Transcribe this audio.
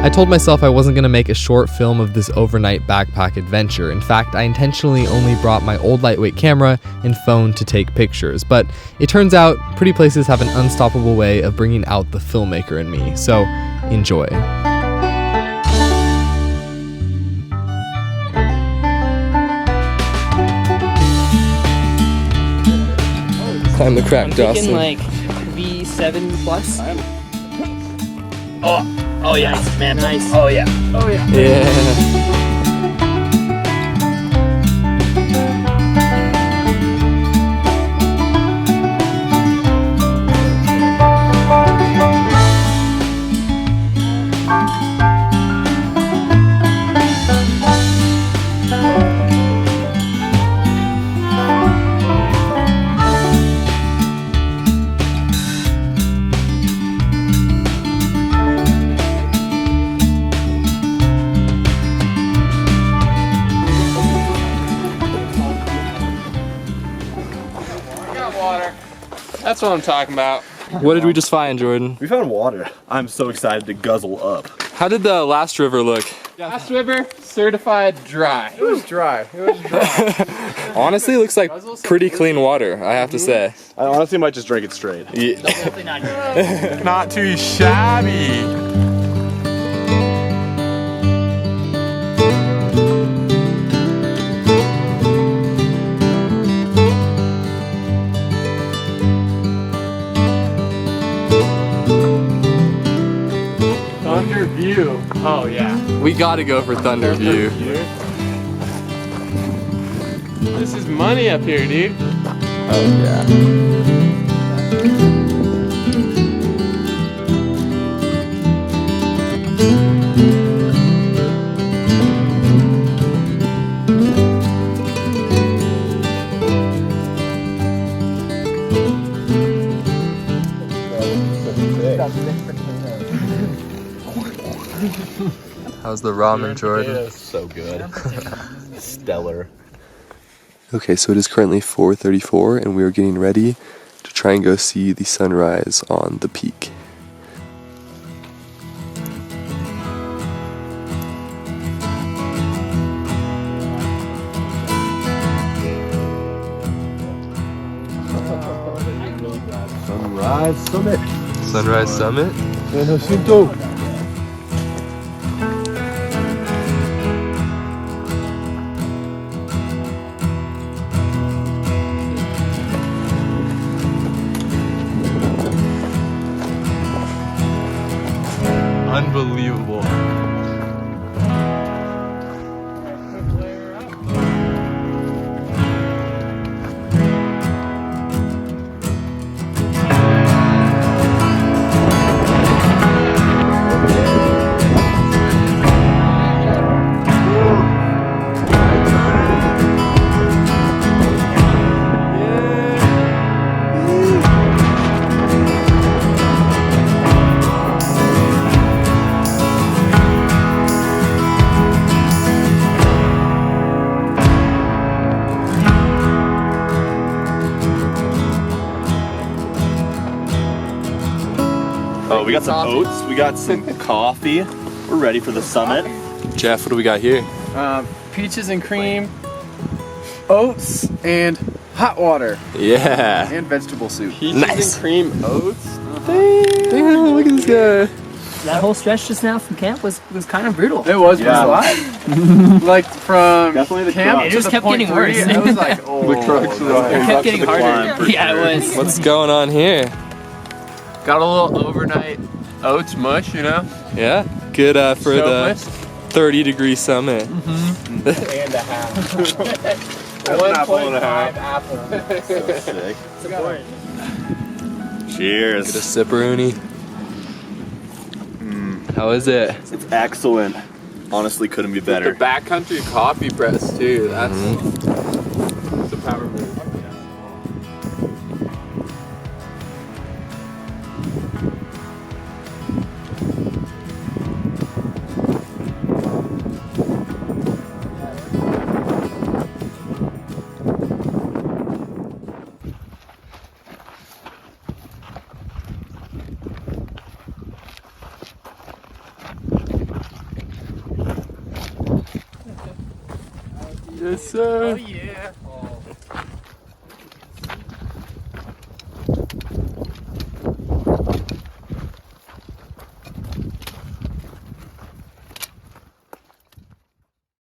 I told myself I wasn't going to make a short film of this overnight backpack adventure. In fact, I intentionally only brought my old lightweight camera and phone to take pictures. But it turns out pretty places have an unstoppable way of bringing out the filmmaker in me. So enjoy. Climb the Crackdown. I'm thinking like V7 plus. Oh yeah, man, nice. Oh yeah. Yeah. That's what I'm talking about. What did we just find, Jordan? We found water. I'm so excited to guzzle up. How did the last river look? Last river, certified dry. It was dry. Honestly, it looks like pretty clean water, I have to say. I honestly might just drink it straight. Yeah. Definitely not good. Not too shabby. Thunder View. Oh yeah. We gotta go for Thunder View. This is money up here, dude. Oh yeah. How's the ramen, Jordan? So good. Stellar. Okay, so it is currently 4:34 and we are getting ready to try and go see the sunrise on the peak. Sunrise Summit. Sunrise Summit? And Jacinto. Unbelievable. Oh, we got some oats. We got some coffee. We're ready for the summit. Jeff, what do we got here? Peaches and cream, oats, and hot water, Yeah. and vegetable soup. Peaches Nice. and cream oats. Damn, look at this guy. That whole stretch just now from camp was kind of brutal. It was Yeah. a lot. Like from Definitely the camp crux. It to just the kept point getting 3, worse. It was like, oh. The crux of the- It kept getting the climb, harder. for Yeah, sure. it was. What's going on here? Got a little overnight oats mush, you know? Yeah, good for the Soapless. 30-degree summit. And a half. apple and a half. 1.5 apple. So sick. Get a Cheers. sipperoonie. How is it? It's excellent. Honestly, couldn't be The better. backcountry coffee press too. That's the power move. Yes, sir. yeah.